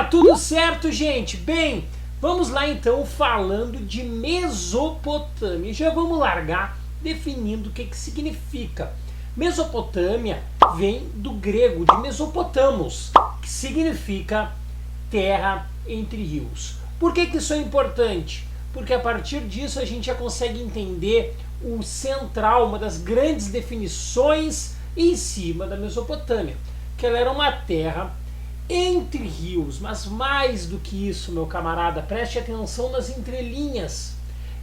tudo certo, gente? Bem, vamos lá então falando de Mesopotâmia. Já vamos largar definindo o que significa. Mesopotâmia vem do grego de Mesopotamos, que significa terra entre rios. Por que isso é importante? Porque a partir disso a gente já consegue entender o central, uma das grandes definições em cima da Mesopotâmia, que ela era uma terra entre rios, mas mais do que isso, meu camarada, preste atenção nas entrelinhas.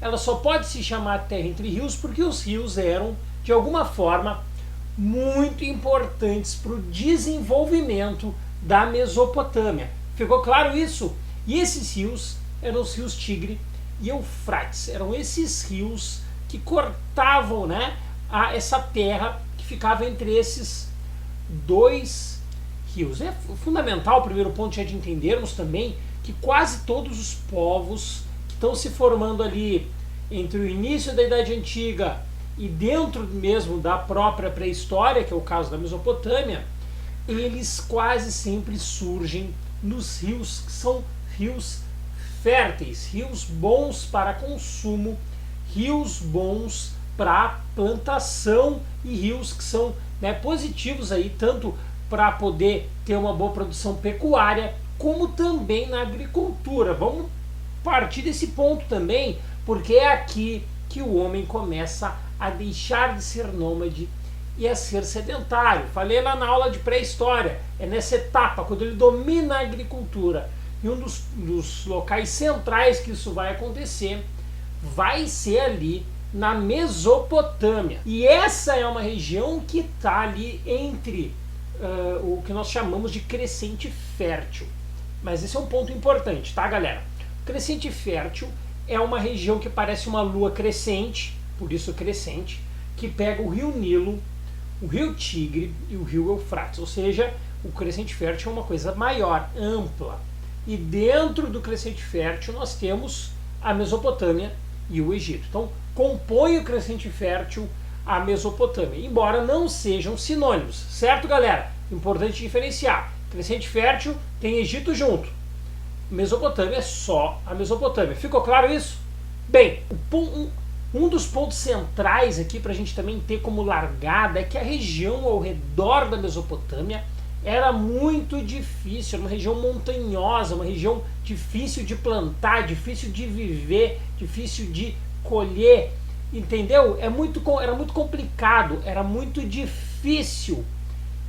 Ela só pode se chamar terra entre rios porque os rios eram, de alguma forma, muito importantes para o desenvolvimento da Mesopotâmia. Ficou claro isso? E esses rios eram os rios Tigre e Eufrates. Eram esses rios que cortavam, né, essa terra que ficava entre esses dois rios. É fundamental, o primeiro ponto, já de entendermos também que quase todos os povos que estão se formando ali entre o início da Idade Antiga e dentro mesmo da própria pré-história, que é o caso da Mesopotâmia, eles quase sempre surgem nos rios que são rios férteis, rios bons para consumo, rios bons para plantação e rios que são, né, positivos aí, tanto para poder ter uma boa produção pecuária, como também na agricultura. Vamos partir desse ponto também, porque é aqui que o homem começa a deixar de ser nômade e a ser sedentário. Falei lá na aula de pré-história, é nessa etapa, quando ele domina a agricultura. E um dos locais centrais que isso vai acontecer vai ser ali na Mesopotâmia. E essa é uma região que está ali entre o que nós chamamos de crescente fértil. Mas esse é um ponto importante, tá, galera? Crescente fértil é uma região que parece uma lua crescente, por isso crescente, que pega o rio Nilo, o rio Tigre e o rio Eufrates. Ou seja, o crescente fértil é uma coisa maior, ampla. E dentro do crescente fértil nós temos a Mesopotâmia e o Egito. Então, compõe o crescente fértil a Mesopotâmia, embora não sejam sinônimos, certo, galera? Importante diferenciar. Crescente fértil tem Egito junto. Mesopotâmia é só a Mesopotâmia. Ficou claro isso? Bem, um dos pontos centrais aqui para a gente também ter como largada é que a região ao redor da Mesopotâmia era muito difícil, era uma região montanhosa, uma região difícil de plantar, difícil de viver, difícil de colher, entendeu? Era muito complicado, era muito difícil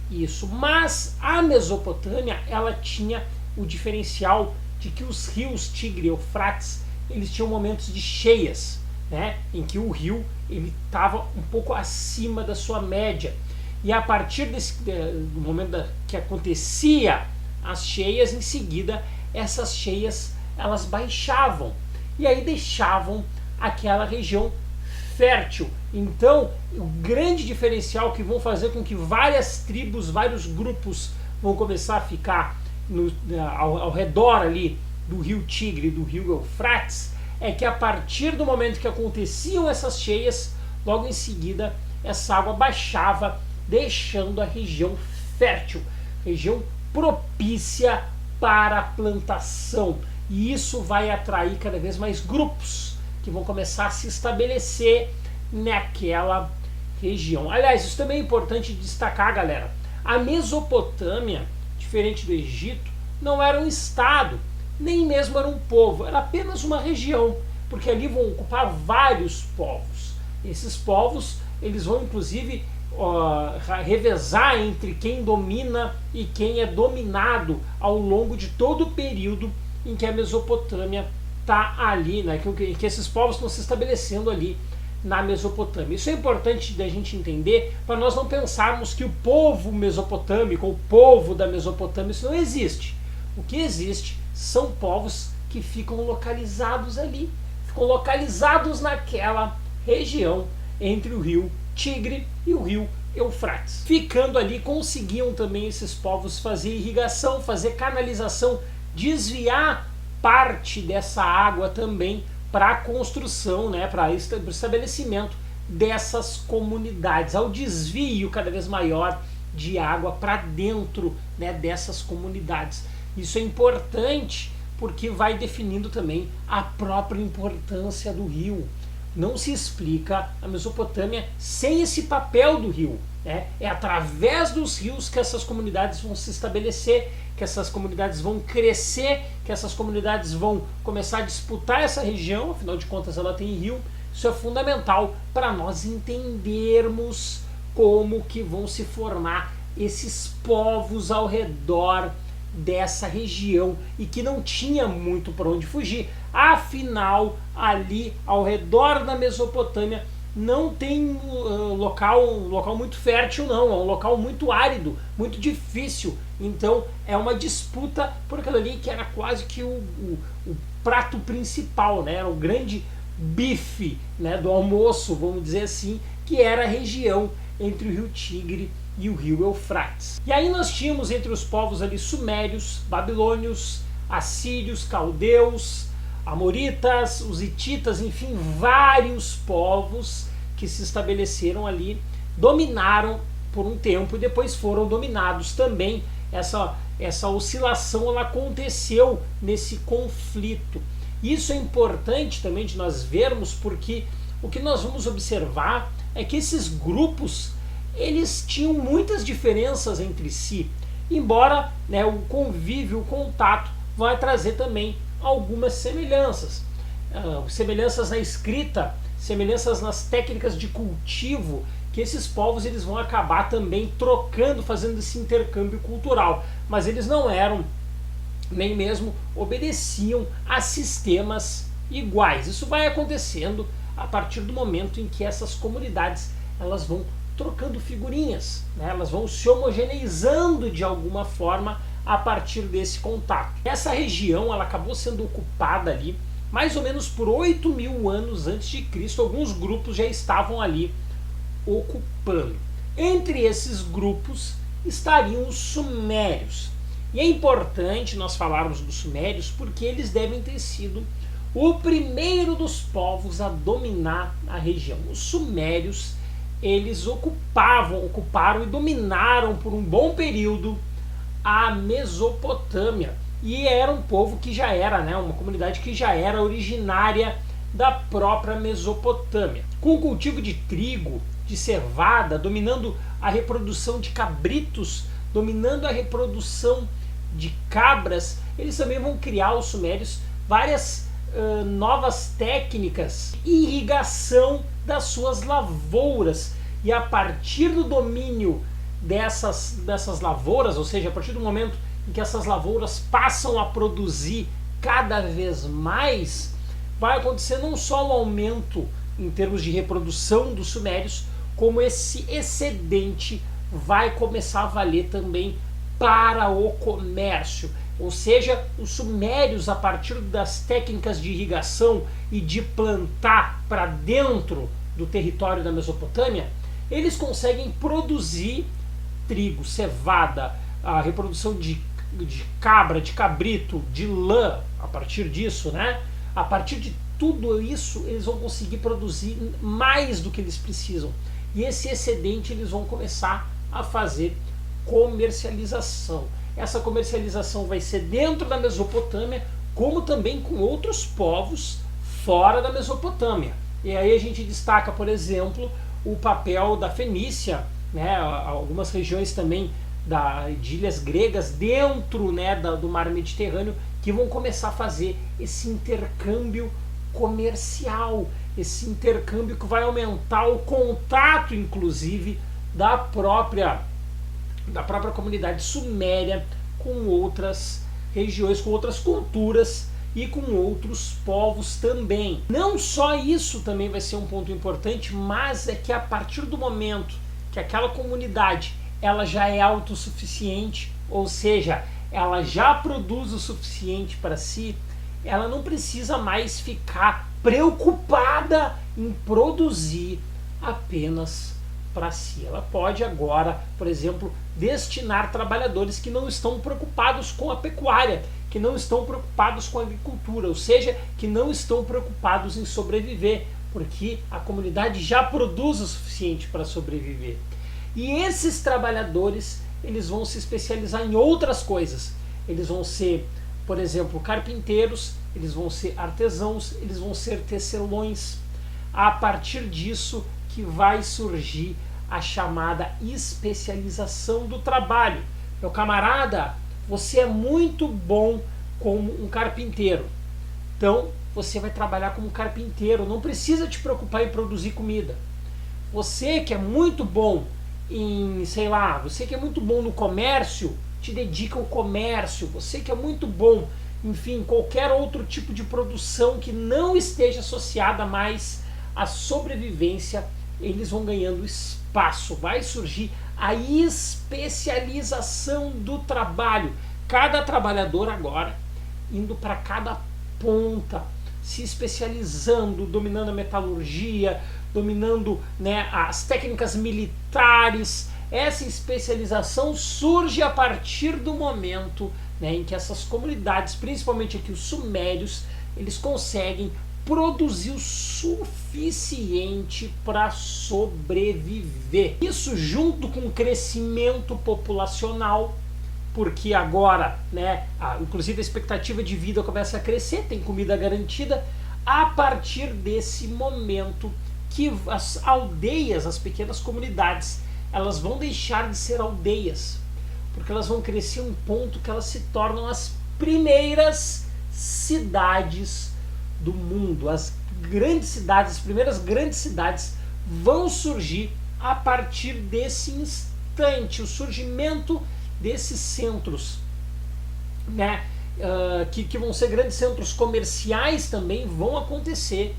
isso. Mas a Mesopotâmia, ela tinha o diferencial de que os rios Tigre e Eufrates, eles tinham momentos de cheias, né, em que o rio ele estava um pouco acima da sua média. E a partir do momento que acontecia as cheias, em seguida essas cheias elas baixavam e aí deixavam aquela região fértil. Então, o grande diferencial que vão fazer com que várias tribos, vários grupos vão começar a ficar ao redor ali do rio Tigre e do rio Eufrates é que a partir do momento que aconteciam essas cheias, logo em seguida essa água baixava, deixando a região fértil, região propícia para a plantação. E isso vai atrair cada vez mais grupos que vão começar a se estabelecer naquela região. Aliás, isso também é importante destacar, galera. A Mesopotâmia, diferente do Egito, não era um estado, nem mesmo era um povo, era apenas uma região, porque ali vão ocupar vários povos. Esses povos, eles vão inclusive revezar entre quem domina e quem é dominado ao longo de todo o período em que a Mesopotâmia está ali, né? que esses povos estão se estabelecendo ali na Mesopotâmia. Isso é importante da gente entender para nós não pensarmos que o povo mesopotâmico, ou o povo da Mesopotâmia, isso não existe. O que existe são povos que ficam localizados ali, ficam localizados naquela região entre o rio Tigre e o rio Eufrates. Ficando ali, conseguiam também esses povos fazer irrigação, fazer canalização, desviar parte dessa água também para a construção, né, para o estabelecimento dessas comunidades, ao desvio cada vez maior de água para dentro, né, dessas comunidades. Isso é importante porque vai definindo também a própria importância do rio. Não se explica a Mesopotâmia sem esse papel do rio, né? É através dos rios que essas comunidades vão se estabelecer, que essas comunidades vão crescer, que essas comunidades vão começar a disputar essa região, afinal de contas ela tem rio. Isso é fundamental para nós entendermos como que vão se formar esses povos ao redor dessa região e que não tinha muito para onde fugir. Afinal, ali ao redor da Mesopotâmia não tem local muito fértil, não. É um local muito árido, muito difícil. Então é uma disputa por aquilo ali que era quase que o prato principal, né? Era o grande bife, né, do almoço, vamos dizer assim, que era a região entre o rio Tigre e o rio Eufrates. E aí nós tínhamos entre os povos ali sumérios, babilônios, assírios, caldeus, amoritas, os hititas, enfim, vários povos que se estabeleceram ali, dominaram por um tempo e depois foram dominados também. Essa oscilação ela aconteceu nesse conflito. Isso é importante também de nós vermos, porque o que nós vamos observar é que esses grupos eles tinham muitas diferenças entre si, embora, né, o convívio, o contato vai trazer também algumas semelhanças. Semelhanças na escrita, semelhanças nas técnicas de cultivo, que esses povos eles vão acabar também trocando, fazendo esse intercâmbio cultural, mas eles não eram, nem mesmo obedeciam a sistemas iguais. Isso vai acontecendo a partir do momento em que essas comunidades elas vão trocando figurinhas, né? Elas vão se homogeneizando de alguma forma a partir desse contato. Essa região ela acabou sendo ocupada ali mais ou menos por 8.000 anos antes de Cristo. Alguns grupos já estavam ali ocupando. Entre esses grupos estariam os sumérios. E é importante nós falarmos dos sumérios porque eles devem ter sido o primeiro dos povos a dominar a região. Os sumérios eles ocuparam e dominaram por um bom período a Mesopotâmia. E era um povo que já era, né, uma comunidade que já era originária da própria Mesopotâmia. Com o cultivo de trigo, de cevada, dominando a reprodução de cabritos, dominando a reprodução de cabras, eles também vão criar, os sumérios, várias novas técnicas de irrigação das suas lavouras. E a partir do domínio dessas lavouras, ou seja, a partir do momento em que essas lavouras passam a produzir cada vez mais, vai acontecer não só um aumento em termos de reprodução dos sumérios, como esse excedente vai começar a valer também para o comércio. Ou seja, os sumérios, a partir das técnicas de irrigação e de plantar para dentro do território da Mesopotâmia, eles conseguem produzir trigo, cevada, a reprodução de cabra, de cabrito, de lã, a partir disso, né? A partir de tudo isso, eles vão conseguir produzir mais do que eles precisam. E esse excedente eles vão começar a fazer comercialização. Essa comercialização vai ser dentro da Mesopotâmia, como também com outros povos fora da Mesopotâmia. E aí a gente destaca, por exemplo, o papel da Fenícia, né, algumas regiões também de ilhas gregas dentro, né, do mar Mediterrâneo, que vão começar a fazer esse intercâmbio comercial, esse intercâmbio que vai aumentar o contato, inclusive, da própria comunidade suméria com outras regiões, com outras culturas e com outros povos também. Não só isso também vai ser um ponto importante, mas é que a partir do momento que aquela comunidade ela já é autossuficiente, ou seja, ela já produz o suficiente para si, ela não precisa mais ficar preocupada em produzir apenas para si. Ela pode agora, por exemplo, destinar trabalhadores que não estão preocupados com a pecuária, que não estão preocupados com a agricultura, ou seja, que não estão preocupados em sobreviver, porque a comunidade já produz o suficiente para sobreviver. E esses trabalhadores, eles vão se especializar em outras coisas. eles vão ser, por exemplo, carpinteiros, eles vão ser artesãos, eles vão ser tecelões. A partir disso que vai surgir a chamada especialização do trabalho. Meu camarada, você é muito bom como um carpinteiro, então você vai trabalhar como carpinteiro, não precisa te preocupar em produzir comida. Você que é muito bom em, sei lá, você que é muito bom no comércio, te dedica ao comércio. Você que é muito bom, enfim, qualquer outro tipo de produção que não esteja associada mais à sobrevivência, eles vão ganhando espaço. Vai surgir a especialização do trabalho. Cada trabalhador agora indo para cada ponta, se especializando, dominando a metalurgia, dominando, né, as técnicas militares. Essa especialização surge a partir do momento, né, em que essas comunidades, principalmente aqui os sumérios, eles conseguem produzir o suficiente para sobreviver. Isso junto com o crescimento populacional, porque agora, né, inclusive a expectativa de vida começa a crescer, tem comida garantida. A partir desse momento que as aldeias, as pequenas comunidades, elas vão deixar de ser aldeias, porque elas vão crescer um ponto que elas se tornam as primeiras cidades do mundo. As grandes cidades, as primeiras grandes cidades vão surgir a partir desse instante, o surgimento desses centros, né, que vão ser grandes centros comerciais também vão acontecer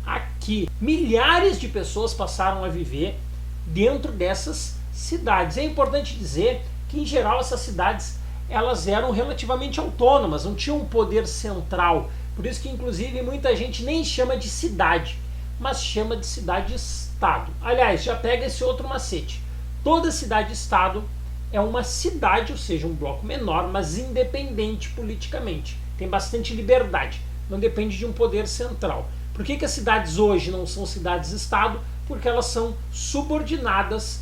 aqui. Milhares de pessoas passaram a viver dentro dessas cidades. É importante dizer que, em geral, essas cidades elas eram relativamente autônomas, não tinham um poder central. Por isso que, inclusive, muita gente nem chama de cidade, mas chama de cidade-estado. Aliás, já pega esse outro macete. Toda cidade-estado é uma cidade, ou seja, um bloco menor, mas independente politicamente. Tem bastante liberdade, não depende de um poder central. Por que as cidades hoje não são cidades-estado? Porque elas são subordinadas,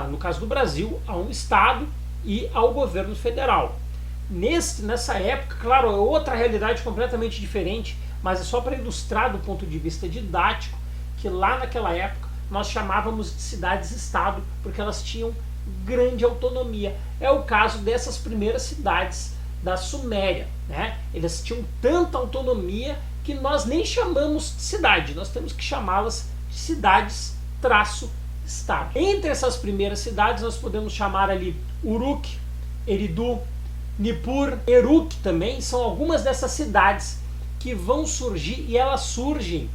no caso do Brasil, a um estado e ao governo federal. Nessa época, claro, é outra realidade completamente diferente, mas é só para ilustrar do ponto de vista didático que lá naquela época nós chamávamos de cidades-estado porque elas tinham grande autonomia. É o caso dessas primeiras cidades da Suméria, né? Eles tinham tanta autonomia que nós nem chamamos de cidade, nós temos que chamá-las de cidades-estado. Entre essas primeiras cidades nós podemos chamar ali Uruk, Eridu, Nippur, Eruk também, são algumas dessas cidades que vão surgir, e elas surgem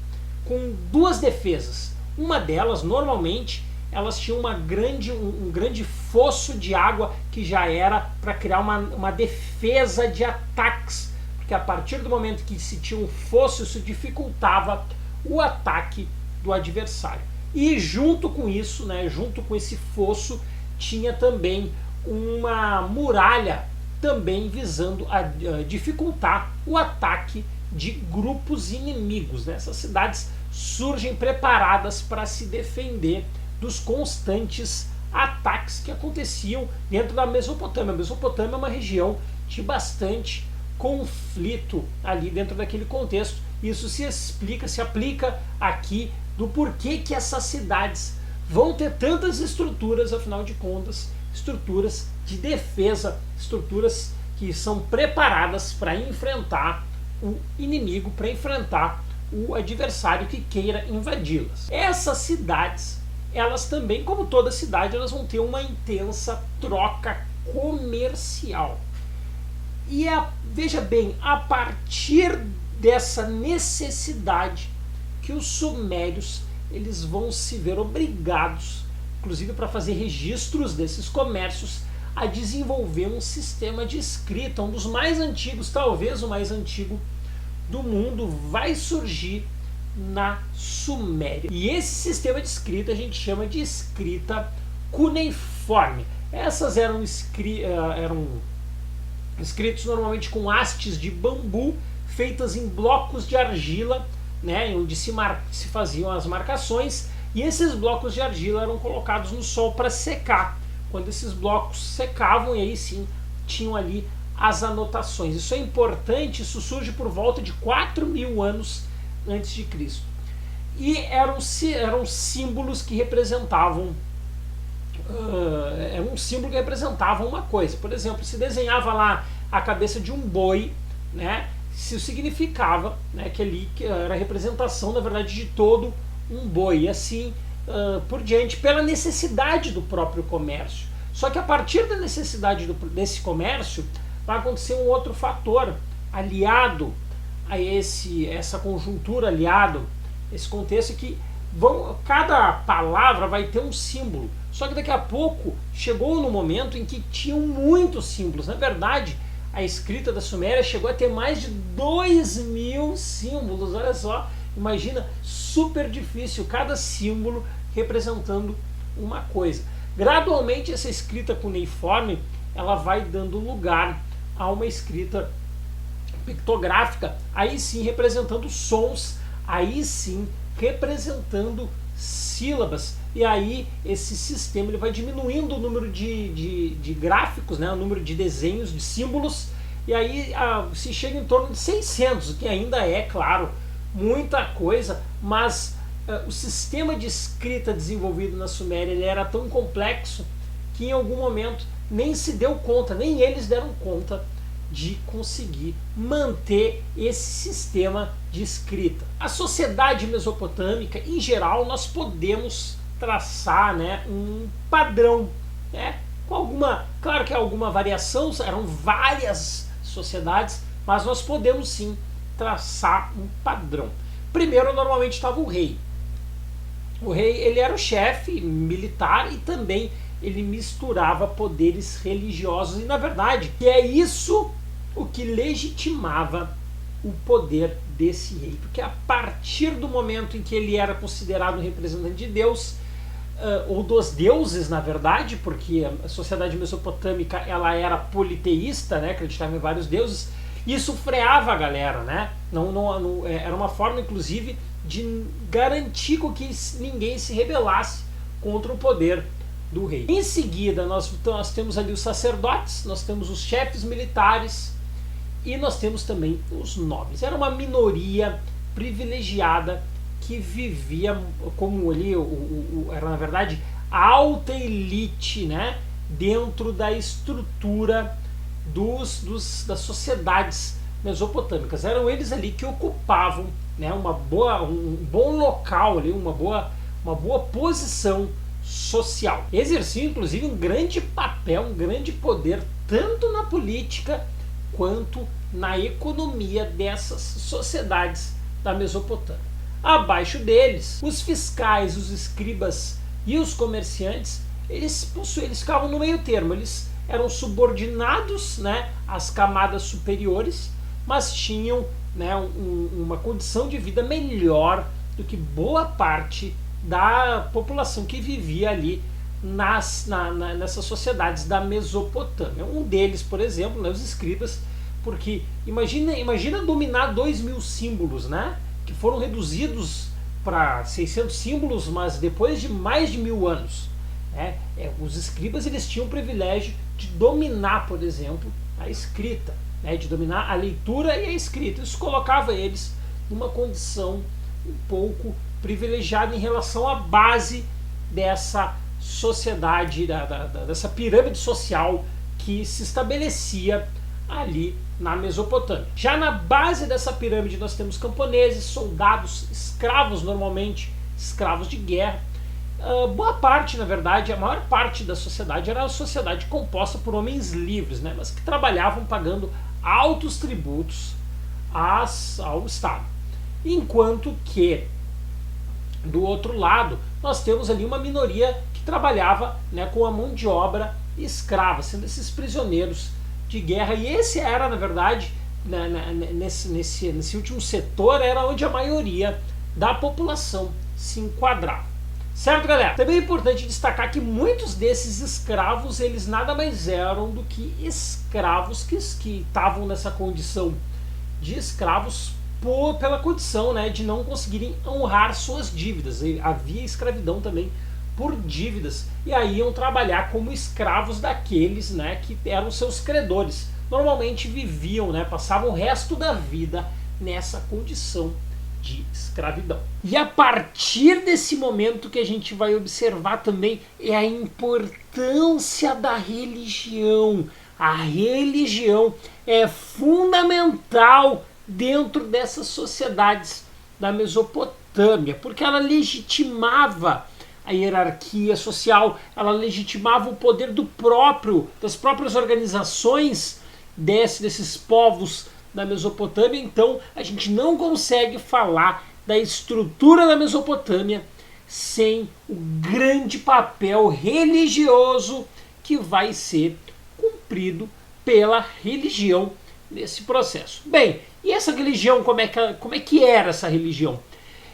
com duas defesas. Uma delas, normalmente, elas tinham um grande fosso de água que já era para criar uma defesa de ataques, porque a partir do momento que se tinha um fosso, isso dificultava o ataque do adversário. E junto com isso, né, junto com esse fosso, tinha também uma muralha também visando a dificultar o ataque de grupos inimigos, né? Essas cidades surgem preparadas para se defender dos constantes ataques que aconteciam dentro da Mesopotâmia. A Mesopotâmia é uma região de bastante conflito ali dentro daquele contexto. Isso se aplica aqui do porquê que essas cidades vão ter tantas estruturas, afinal de contas, estruturas de defesa, estruturas que são preparadas para enfrentar o inimigo, para enfrentar o adversário que queira invadi-las. Essas cidades, elas também, como toda cidade, elas vão ter uma intensa troca comercial. E veja bem, a partir dessa necessidade que os sumérios eles vão se ver obrigados, inclusive para fazer registros desses comércios, a desenvolver um sistema de escrita, um dos mais antigos, talvez o mais antigo do mundo, vai surgir na Suméria. E esse sistema de escrita a gente chama de escrita cuneiforme. Essas eram escritos normalmente com hastes de bambu, feitas em blocos de argila, né, onde se faziam as marcações, e esses blocos de argila eram colocados no sol para secar. Quando esses blocos secavam, e aí sim tinham ali as anotações. Isso é importante, isso surge por volta de 4.000 anos antes de Cristo. E eram símbolos que representavam uma coisa. Por exemplo, se desenhava lá a cabeça de um boi, né, isso significava, né, que ali era a representação, na verdade, de todo um boi, e assim por diante, pela necessidade do próprio comércio. Só que a partir da necessidade desse comércio, vai acontecer um outro fator aliado a essa conjuntura, aliado a esse contexto, que cada palavra vai ter um símbolo. Só que daqui a pouco chegou no momento em que tinham muitos símbolos. Na verdade, a escrita da Suméria chegou a ter mais de 2.000 símbolos. Olha só, imagina, super difícil, cada símbolo representando uma coisa. Gradualmente essa escrita cuneiforme ela vai dando lugar a uma escrita pictográfica, aí sim representando sons, aí sim representando sílabas, e aí esse sistema ele vai diminuindo o número de gráficos, né, o número de desenhos, de símbolos, e aí se chega em torno de 600, que ainda é, claro, muita coisa, mas o sistema de escrita desenvolvido na Suméria ele era tão complexo que em algum momento nem se deu conta, nem eles deram conta de conseguir manter esse sistema de escrita. A sociedade mesopotâmica, em geral, nós podemos traçar, né, um padrão, né, com alguma, claro que alguma variação, eram várias sociedades, mas nós podemos sim traçar um padrão. Primeiro, normalmente estava o rei. O rei ele era o chefe militar e também ele misturava poderes religiosos, e na verdade é isso o que legitimava o poder desse rei, porque a partir do momento em que ele era considerado um representante de Deus, ou dos deuses, na verdade, porque a sociedade mesopotâmica ela era politeísta, né, acreditava em vários deuses, isso freava a galera, né? Era uma forma, inclusive, de garantir que ninguém se rebelasse contra o poder do rei. Em seguida, nós temos ali os sacerdotes, nós temos os chefes militares e nós temos também os nobres. Era uma minoria privilegiada que vivia como ali, era na verdade a alta elite, né, dentro da estrutura das sociedades mesopotâmicas. Eram eles ali que ocupavam, né, um bom local, ali, uma boa posição social. Exerciam inclusive um grande papel, um grande poder, tanto na política quanto na economia dessas sociedades da Mesopotâmia. Abaixo deles, os fiscais, os escribas e os comerciantes, eles ficavam no meio termo, eles eram subordinados, né, às camadas superiores, mas tinham, né, uma condição de vida melhor do que boa parte da população que vivia ali nessas sociedades da Mesopotâmia. Um deles, por exemplo, né, os escribas, porque imagina dominar 2.000 símbolos, né, que foram reduzidos para 600 símbolos, mas depois de mais de 1.000 anos. Os escribas eles tinham o privilégio de dominar, por exemplo, a escrita, né, de dominar a leitura e a escrita. Isso colocava eles numa condição um pouco privilegiada em relação à base dessa sociedade, dessa pirâmide social que se estabelecia ali na Mesopotâmia. Já na base dessa pirâmide nós temos camponeses, soldados, escravos, normalmente escravos de guerra. Boa parte, na verdade, a maior parte da sociedade era uma sociedade composta por homens livres, né, mas que trabalhavam pagando altos tributos ao Estado. Enquanto que, do outro lado, nós temos ali uma minoria que trabalhava, né, com a mão de obra escrava, sendo esses prisioneiros de guerra. E esse era, na verdade, nesse último setor, era onde a maioria da população se enquadrava. Certo, galera? Também é importante destacar que muitos desses escravos, eles nada mais eram do que escravos que estavam nessa condição de escravos pela condição, né, de não conseguirem honrar suas dívidas. E havia escravidão também por dívidas, e aí iam trabalhar como escravos daqueles, né, que eram seus credores. normalmente viviam, né, passavam o resto da vida nessa condição de escravidão. E a partir desse momento que a gente vai observar também é a importância da religião. A religião é fundamental dentro dessas sociedades da Mesopotâmia, porque ela legitimava a hierarquia social, ela legitimava o poder das próprias organizações desses povos da Mesopotâmia. Então a gente não consegue falar da estrutura da Mesopotâmia sem o grande papel religioso que vai ser cumprido pela religião nesse processo. Bem, e essa religião, como é que era essa religião?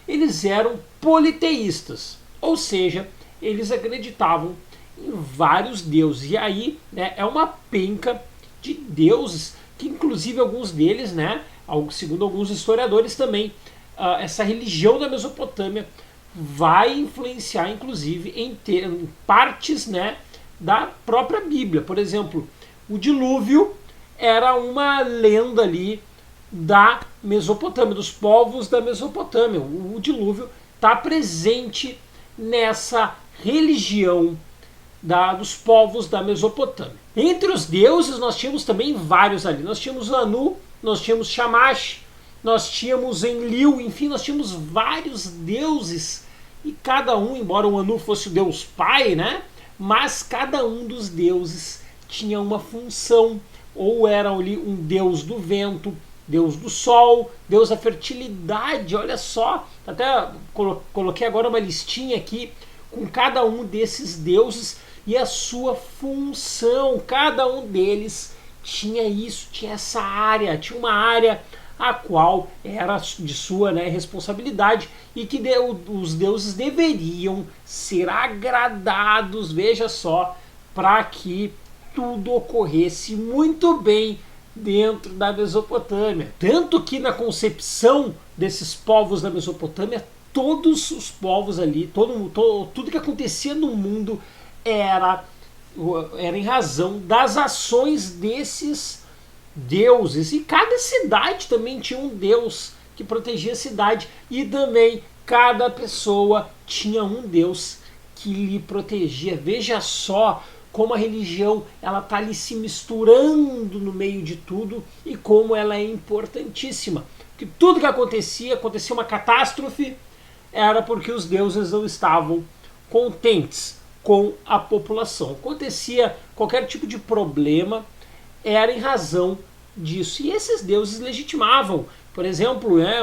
Eles eram politeístas, ou seja, eles acreditavam em vários deuses. E aí, né, é uma penca de deuses, que inclusive alguns deles, né, segundo alguns historiadores também, essa religião da Mesopotâmia vai influenciar inclusive em partes, né, da própria Bíblia. Por exemplo, o dilúvio era uma lenda ali da Mesopotâmia, dos povos da Mesopotâmia. O dilúvio está presente nessa religião dos povos da Mesopotâmia. Entre os deuses nós tínhamos também vários ali. Nós tínhamos Anu, nós tínhamos Shamash, nós tínhamos Enlil, enfim, nós tínhamos vários deuses. E cada um, embora o Anu fosse o deus pai, né, mas cada um dos deuses tinha uma função. Ou era ali um deus do vento, deus do sol, deus da fertilidade. Olha só, até coloquei agora uma listinha aqui com cada um desses deuses e a sua função. Cada um deles tinha isso, tinha essa área, tinha uma área a qual era de sua, né, responsabilidade, e que os deuses deveriam ser agradados, veja só, para que tudo ocorresse muito bem dentro da Mesopotâmia. Tanto que na concepção desses povos da Mesopotâmia, todos os povos ali, tudo que acontecia no mundo era em razão das ações desses deuses. E cada cidade também tinha um deus que protegia a cidade, e também cada pessoa tinha um deus que lhe protegia. Veja só como a religião ela está ali se misturando no meio de tudo e como ela é importantíssima. Porque tudo que acontecia uma catástrofe, era porque os deuses não estavam contentes com a população. Acontecia qualquer tipo de problema, era em razão disso. E esses deuses legitimavam, por exemplo, né,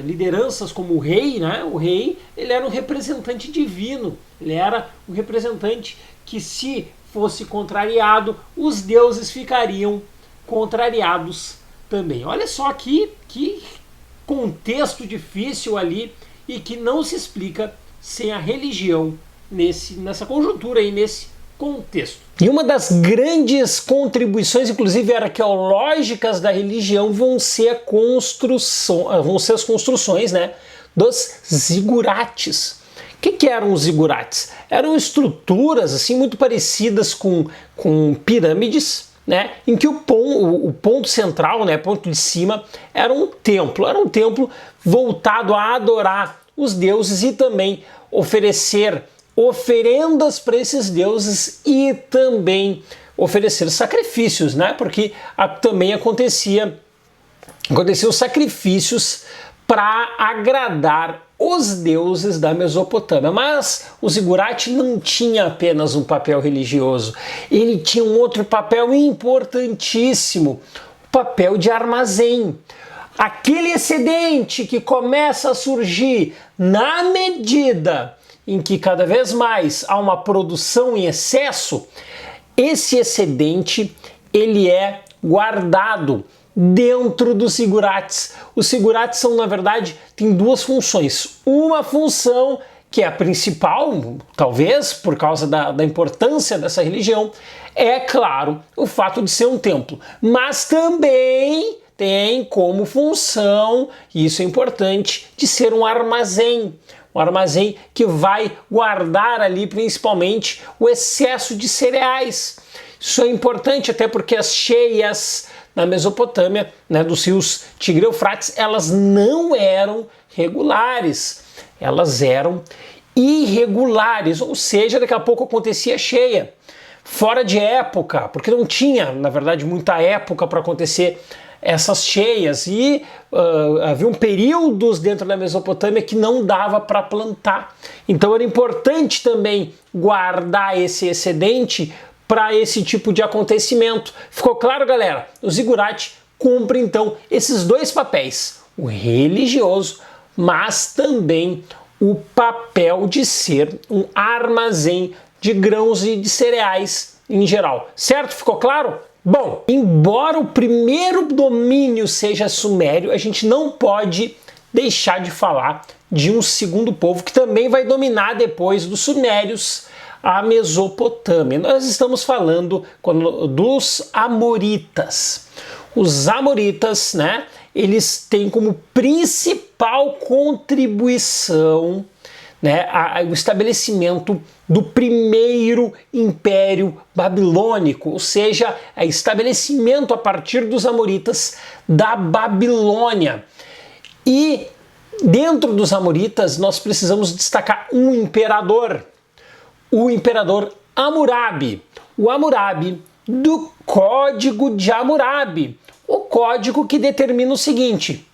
lideranças como o rei, né? O rei, ele era um representante divino, ele era um representante que, se fosse contrariado, os deuses ficariam contrariados também. Olha só que contexto difícil ali, e que não se explica sem a religião nessa conjuntura e nesse contexto. E uma das grandes contribuições, inclusive arqueológicas, da religião vão ser as construções, né, dos zigurates. O que eram os zigurates? Eram estruturas assim muito parecidas com pirâmides, né, em que o ponto central, né, ponto de cima, era um templo voltado a adorar os deuses e também oferecer oferendas para esses deuses e também oferecer sacrifícios, né, porque também aconteciam sacrifícios para agradar os deuses da Mesopotâmia. Mas o zigurate não tinha apenas um papel religioso, ele tinha um outro papel importantíssimo, o papel de armazém. Aquele excedente que começa a surgir na medida em que cada vez mais há uma produção em excesso, esse excedente ele é guardado dentro dos zigurates. Os zigurates são, na verdade, tem duas funções. Uma função, que é a principal, talvez por causa da importância dessa religião, é, claro, o fato de ser um templo. Mas também tem como função, e isso é importante, de ser um armazém. Um armazém que vai guardar ali principalmente o excesso de cereais. Isso é importante até porque as cheias na Mesopotâmia, né, dos rios Tigre e Eufrates, elas não eram regulares, elas eram irregulares, ou seja, daqui a pouco acontecia cheia, fora de época, porque não tinha, na verdade, muita época para acontecer essas cheias, e haviam períodos dentro da Mesopotâmia que não dava para plantar. Então era importante também guardar esse excedente para esse tipo de acontecimento. Ficou claro, galera? O zigurate cumpre então esses dois papéis, o religioso, mas também o papel de ser um armazém de grãos e de cereais em geral. Certo? Ficou claro? Bom, embora o primeiro domínio seja sumério, a gente não pode deixar de falar de um segundo povo que também vai dominar depois dos sumérios a Mesopotâmia. Nós estamos falando dos amoritas. Os amoritas, né, eles têm como principal contribuição, né, o estabelecimento do primeiro império babilônico, ou seja, o estabelecimento a partir dos amoritas da Babilônia. E dentro dos amoritas nós precisamos destacar um imperador, o imperador Hammurabi. O Hammurabi do Código de Hammurabi, o código que determina o seguinte: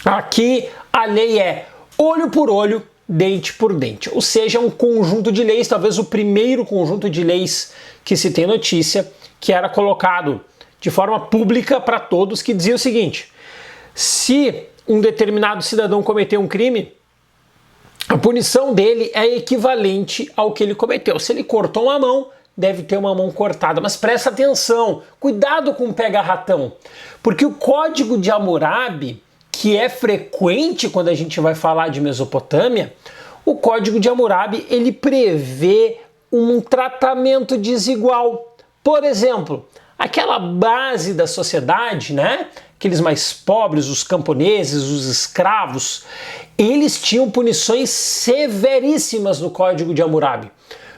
aqui a lei é olho por olho, dente por dente, ou seja, um conjunto de leis, talvez o primeiro conjunto de leis que se tem notícia, que era colocado de forma pública para todos, que dizia o seguinte: se um determinado cidadão cometeu um crime, a punição dele é equivalente ao que ele cometeu. Se ele cortou uma mão, deve ter uma mão cortada. Mas presta atenção, cuidado com o pega-ratão, porque o Código de Hammurabi, que é frequente quando a gente vai falar de Mesopotâmia, o Código de Hammurabi, ele prevê um tratamento desigual. Por exemplo, aquela base da sociedade, né? Aqueles mais pobres, os camponeses, os escravos, eles tinham punições severíssimas no Código de Hammurabi.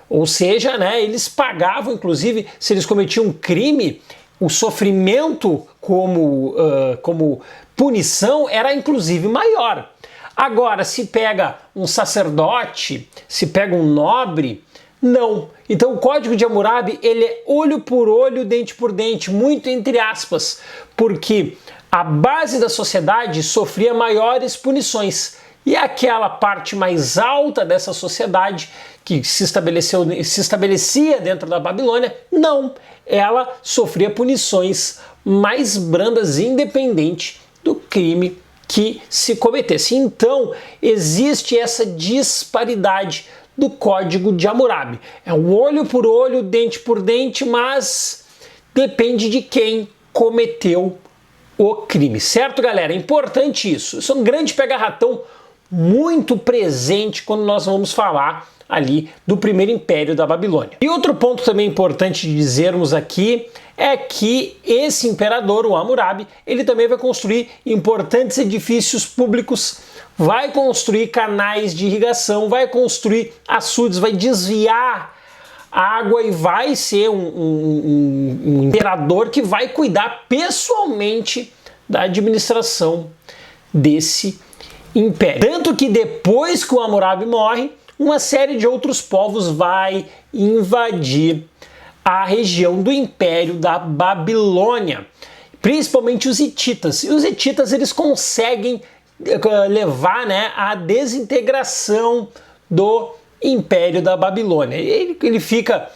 Ou seja, né, eles pagavam, inclusive, se eles cometiam um crime, o sofrimento como punição era inclusive maior. Agora, se pega um sacerdote, se pega um nobre, não. Então o Código de Hammurabi, ele é olho por olho, dente por dente, muito entre aspas, porque a base da sociedade sofria maiores punições. E aquela parte mais alta dessa sociedade, que se estabelecia dentro da Babilônia, não. Ela sofria punições mais brandas, independente do crime que se cometesse. Então, existe essa disparidade do Código de Hammurabi. É um olho por olho, dente por dente, mas depende de quem cometeu o crime. Certo, galera? É importante isso. Isso é um grande pega-ratão muito presente quando nós vamos falar ali do primeiro império da Babilônia. E outro ponto também importante de dizermos aqui é que esse imperador, o Hammurabi, ele também vai construir importantes edifícios públicos, vai construir canais de irrigação, vai construir açudes, vai desviar água e vai ser um imperador que vai cuidar pessoalmente da administração desse império. Tanto que depois que o Hammurabi morre, uma série de outros povos vai invadir a região do Império da Babilônia, principalmente os hititas. E os hititas, eles conseguem levar, né, a desintegração do Império da Babilônia. Ele fica,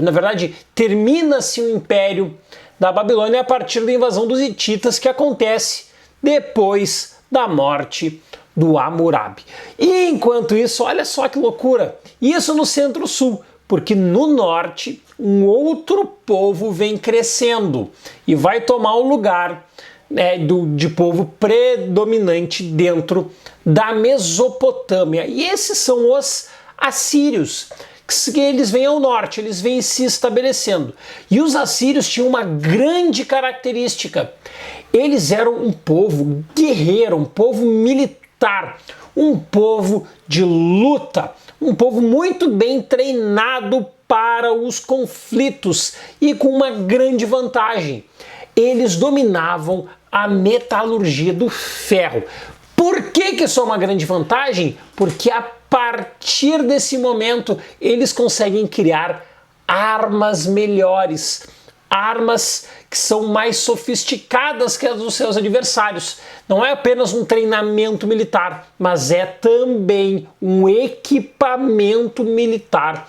na verdade, termina-se o Império da Babilônia a partir da invasão dos hititas, que acontece depois da morte do Hammurabi. E enquanto isso, olha só que loucura, isso no centro-sul, porque no norte um outro povo vem crescendo e vai tomar o lugar, né, de povo predominante dentro da Mesopotâmia. E esses são os assírios, que eles vêm ao norte, eles vêm se estabelecendo. E os assírios tinham uma grande característica: eles eram um povo guerreiro, um povo militar, um povo de luta, um povo muito bem treinado para os conflitos e com uma grande vantagem. Eles dominavam a metalurgia do ferro. Por que isso é uma grande vantagem? Porque a partir desse momento eles conseguem criar armas melhores, armas que são mais sofisticadas que as dos seus adversários. Não é apenas um treinamento militar, mas é também um equipamento militar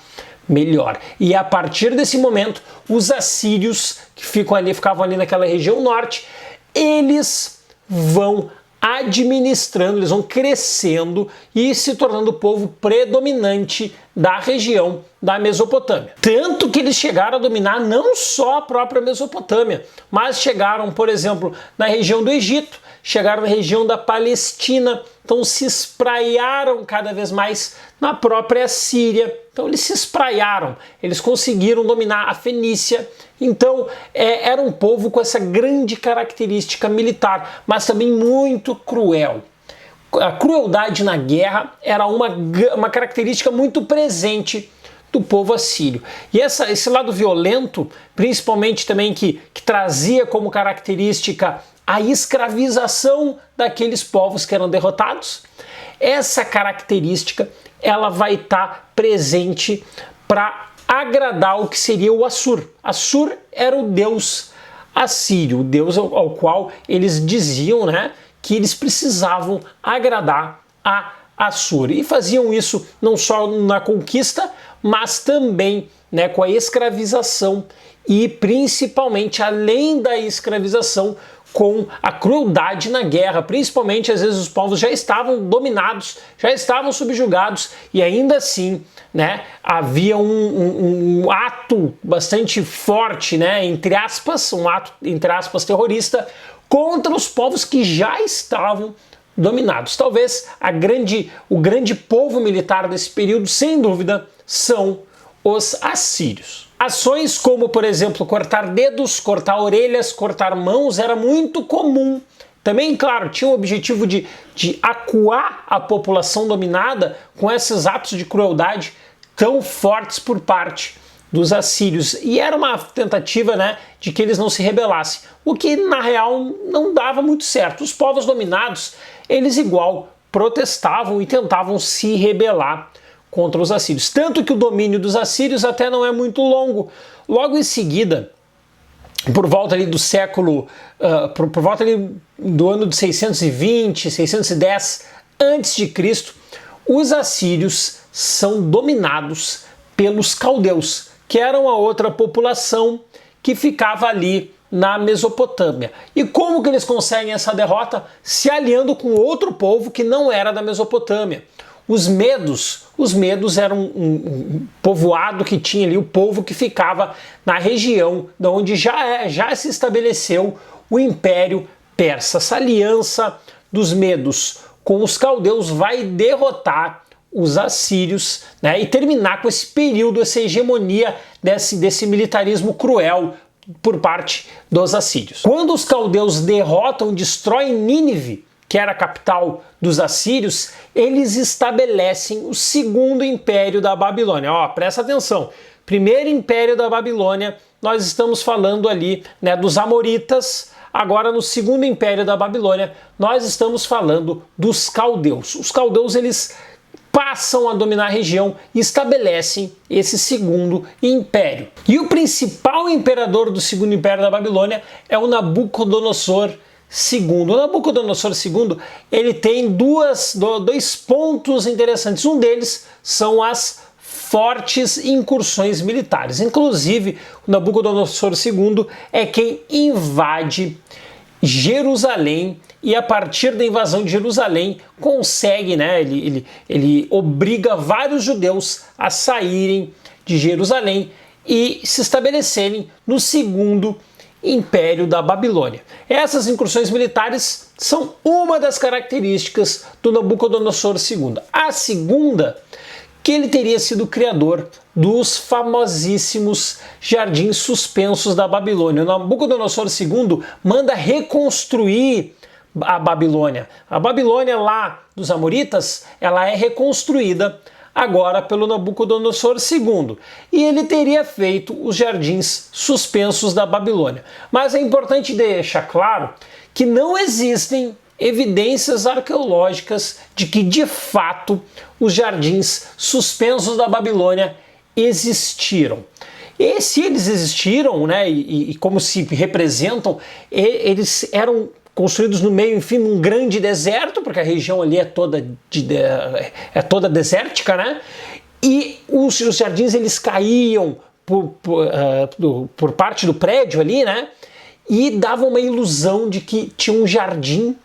melhor. E a partir desse momento, os assírios que ficavam ali naquela região norte, eles vão administrando, eles vão crescendo e se tornando o povo predominante da região da Mesopotâmia. Tanto que eles chegaram a dominar não só a própria Mesopotâmia, mas chegaram, por exemplo, na região do Egito, chegaram na região da Palestina, então se espraiaram cada vez mais na própria Síria. Então eles se espraiaram, eles conseguiram dominar a Fenícia. Então era um povo com essa grande característica militar, mas também muito cruel. A crueldade na guerra era uma característica muito presente do povo assírio. E esse lado violento, principalmente também que trazia como característica a escravização daqueles povos que eram derrotados, essa característica ela vai estar presente para agradar o que seria o Assur. Assur era o deus assírio, o deus ao qual eles diziam, né, que eles precisavam agradar a Assur. E faziam isso não só na conquista, mas também, né, com a escravização e principalmente, além da escravização, com a crueldade na guerra. Principalmente, às vezes, os povos já estavam dominados, já estavam subjugados e ainda assim, né, havia um ato bastante forte, né, entre aspas, um ato, entre aspas, terrorista contra os povos que já estavam dominados. Talvez o grande povo militar desse período, sem dúvida, são os assírios. Ações como, por exemplo, cortar dedos, cortar orelhas, cortar mãos era muito comum. Também, claro, tinha o objetivo de acuar a população dominada com esses atos de crueldade tão fortes por parte dos assírios. E era uma tentativa, né, de que eles não se rebelassem, o que na real não dava muito certo. Os povos dominados, eles igual protestavam e tentavam se rebelar contra os assírios. Tanto que o domínio dos assírios até não é muito longo. Logo em seguida, por volta ali do século, por volta ali do ano de 620, 610 a.C., os assírios são dominados pelos caldeus, que eram a outra população que ficava ali na Mesopotâmia. E como que eles conseguem essa derrota? Se aliando com outro povo que não era da Mesopotâmia. Os medos eram um povoado que tinha ali, o povo que ficava na região de onde já se estabeleceu o Império Persa. Essa aliança dos medos com os caldeus vai derrotar os assírios, né, e terminar com esse período, essa hegemonia desse militarismo cruel por parte dos assírios. Quando os caldeus derrotam, destroem Nínive, que era a capital dos assírios, eles estabelecem o segundo império da Babilônia. Ó, presta atenção. Primeiro império da Babilônia, nós estamos falando ali, né, dos amoritas. Agora, no segundo império da Babilônia, nós estamos falando dos caldeus. Os caldeus, eles passam a dominar a região e estabelecem esse segundo império. E o principal imperador do segundo império da Babilônia é o Nabucodonosor II. O Nabucodonosor II, ele tem dois pontos interessantes. Um deles são as fortes incursões militares. Inclusive, o Nabucodonosor II é quem invade Jerusalém e a partir da invasão de Jerusalém consegue, né, ele obriga vários judeus a saírem de Jerusalém e se estabelecerem no segundo Império da Babilônia. Essas incursões militares são uma das características do Nabucodonosor II. A segunda, que ele teria sido o criador dos famosíssimos jardins suspensos da Babilônia. O Nabucodonosor II manda reconstruir a Babilônia. A Babilônia lá dos amoritas, ela é reconstruída agora pelo Nabucodonosor II, e ele teria feito os jardins suspensos da Babilônia. Mas é importante deixar claro que não existem evidências arqueológicas de que de fato os jardins suspensos da Babilônia existiram. E se eles existiram, né, e como se representam, eles eram construídos no meio, enfim, num grande deserto, porque a região ali é toda desértica, né? E os jardins eles caíam por parte do prédio ali, né? E davam uma ilusão de que tinha um jardim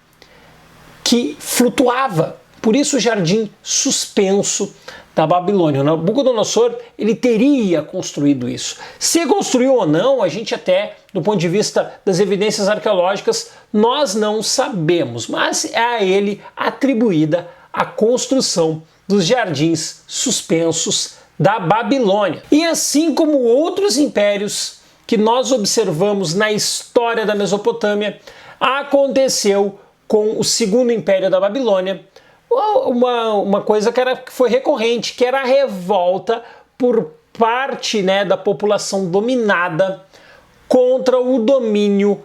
que flutuava. Por isso o jardim suspenso da Babilônia. O Nabucodonosor ele teria construído isso. Se construiu ou não, a gente até, do ponto de vista das evidências arqueológicas, nós não sabemos, mas é a ele atribuída a construção dos jardins suspensos da Babilônia. E assim como outros impérios que nós observamos na história da Mesopotâmia, aconteceu com o segundo império da Babilônia, uma coisa que foi recorrente, que era a revolta por parte, né, da população dominada contra o domínio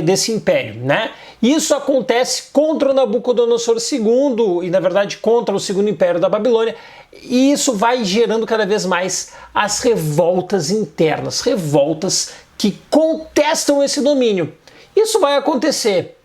desse império, né? Isso acontece contra o Nabucodonosor II e, na verdade, contra o segundo império da Babilônia, e isso vai gerando cada vez mais as revoltas internas, revoltas que contestam esse domínio. Isso vai acontecer.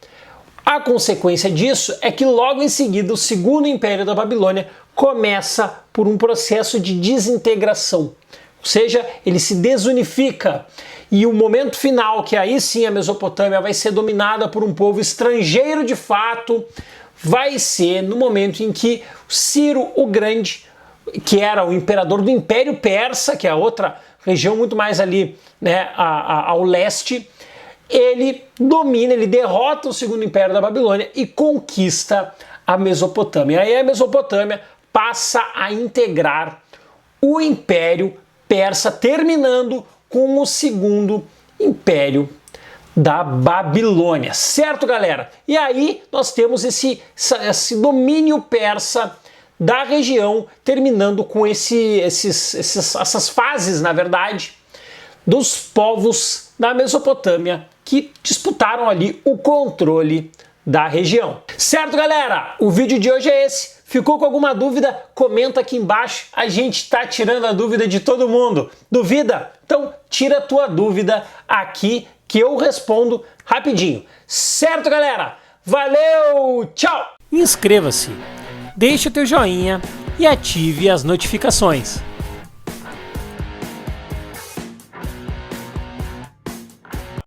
A consequência disso é que logo em seguida o segundo império da Babilônia começa por um processo de desintegração, ou seja, ele se desunifica, e o momento final, que aí sim a Mesopotâmia vai ser dominada por um povo estrangeiro de fato, vai ser no momento em que Ciro o Grande, que era o imperador do Império Persa, que é a outra região muito mais ali, né, ao leste, ele domina, ele derrota o segundo império da Babilônia e conquista a Mesopotâmia. Aí a Mesopotâmia passa a integrar o Império Persa, terminando com o segundo império da Babilônia. Certo, galera? E aí nós temos esse domínio persa da região, terminando com essas fases, na verdade, dos povos da Mesopotâmia que disputaram ali o controle da região. Certo, galera? O vídeo de hoje é esse. Ficou com alguma dúvida? Comenta aqui embaixo. A gente tá tirando a dúvida de todo mundo. Duvida? Então tira a tua dúvida aqui que eu respondo rapidinho. Certo, galera? Valeu! Tchau! Inscreva-se, deixe o teu joinha e ative as notificações.